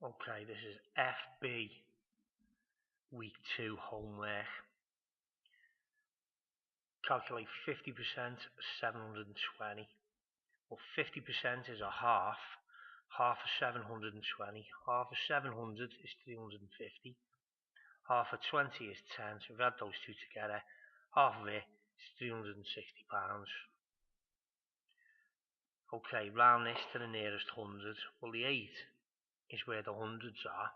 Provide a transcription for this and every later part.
Okay, this is FB week 2 homework. Calculate 50%, 720. Well, 50% is a half. Half of 720. Half of 700 is 350. Half of 20 is 10. So we've add those two together. Half of it is £360. Okay, round this to the nearest 100. Well, the 8 is where the hundreds are.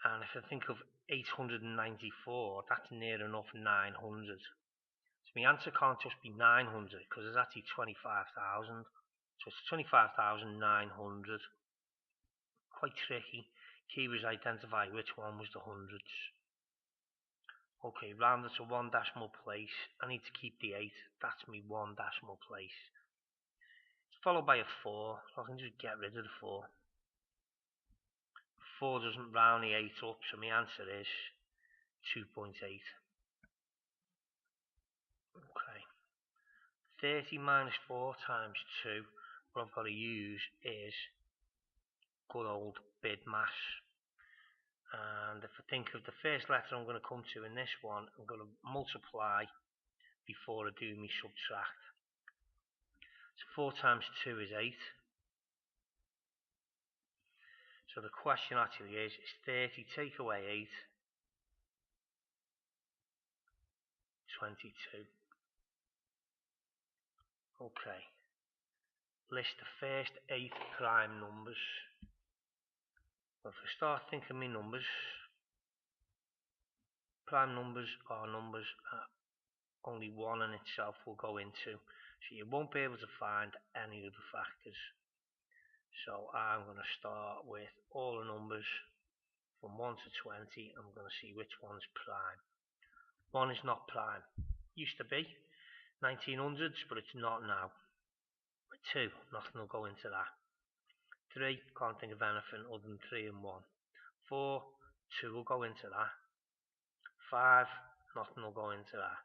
And if I think of 894, that's near enough 900. So my answer can't just be 900 because there's actually 25,000. So it's 25,900. Quite tricky. Key was identify which one was the hundreds. Okay, round it to one decimal place. I need to keep the 8. That's me one decimal place. It's followed by a 4, so I can just get rid of the 4. 4 doesn't round the 8 up, so my answer is 2.8. Okay. 30 minus 4 times 2. What I've got to use is good old BIDMAS. And if I think of the first letter I'm going to come to in this one, I'm going to multiply before I do my subtract. So 4 times 2 is 8. So the question actually is 30 take away 8? 22. Okay. List the first 8 prime numbers. Well, if I start thinking my numbers, prime numbers are numbers that only one in itself will go into. So you won't be able to find any other factors. So I'm going to start with all the numbers from 1 to 20. I'm going to see which one's prime. 1 is not prime. Used to be 1900s, but it's not now. 2, nothing will go into that. 3, can't think of anything other than 3 and 1. 4, 2 will go into that. 5, nothing will go into that.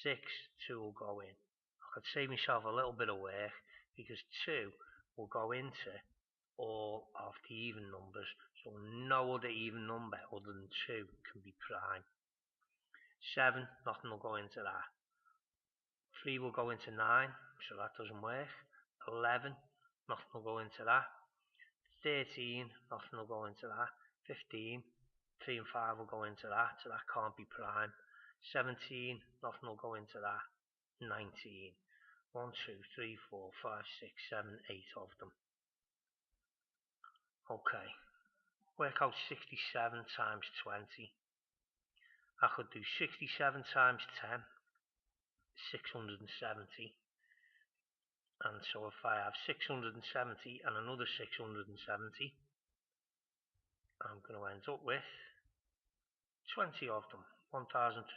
6, 2 will go in. I could save myself a little bit of work because 2 will go into all of the even numbers, so no other even number other than 2 can be prime. 7, nothing will go into that. 3 will go into 9, so that doesn't work. 11, nothing will go into that. 13, nothing will go into that. 15, 3 and 5 will go into that, so that can't be prime. 17, nothing will go into that. 19, 1, 2, 3, 4, 5, 6, 7, 8 of them. Okay, work out 67 times 20. I could do 67 times 10, 670. And so if I have 670 and another 670, I'm going to end up with 20 of them, 1,340.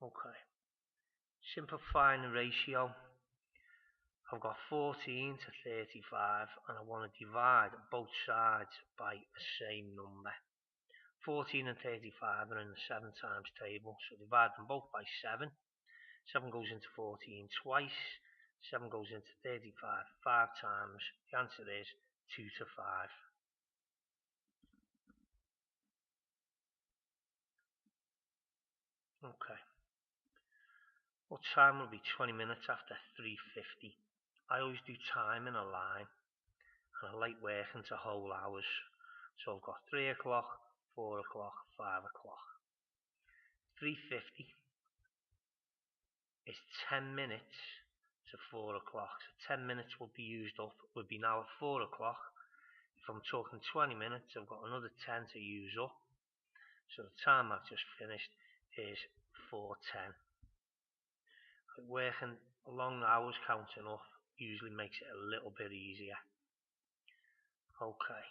Okay, simplifying the ratio. I've got 14 to 35 and I want to divide both sides by the same number. 14 and 35 are in the 7 times table, so divide them both by 7. 7 goes into 14 twice, 7 goes into 35 5 times. The answer is 2 to 5. Okay. Well, time will be 20 minutes after 3:50. I always do time in a line, and I like working to whole hours. So I've got 3 o'clock, 4 o'clock, 5 o'clock. 3:50 is 10 minutes to 4 o'clock. So 10 minutes will be used up. We'll be now at 4 o'clock. If I'm talking 20 minutes, I've got another 10 to use up. So the time I've just finished is 4:10. Working long hours counting up usually makes it a little bit easier. Okay,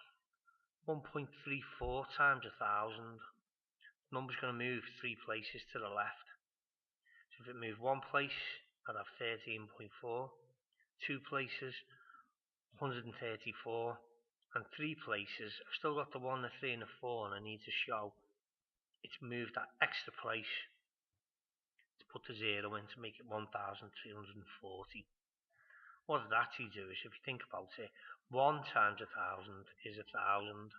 1.34 times 1,000. The number's going to move 3 places to the left. So if it moved 1 place, I'd have 13.4. 2 places, 134. And 3 places, I've still got the 1, the 3 and the 4, and I need to show it's moved that extra place to put the 0 in to make it 1,340. what it actually do is, if you think about it, 1 times 1,000 is 1,000.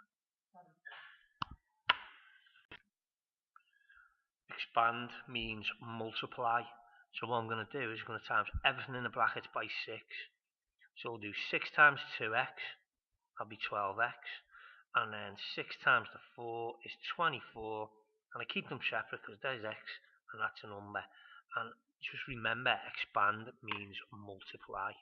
Expand means multiply. So what I'm going to do is I'm going to times everything in the brackets by 6. So we'll do 6 times 2x, that'll be 12x. And then 6 times the 4 is 24. And I keep them separate because there's x and that's a number. And just remember, expand means multiply.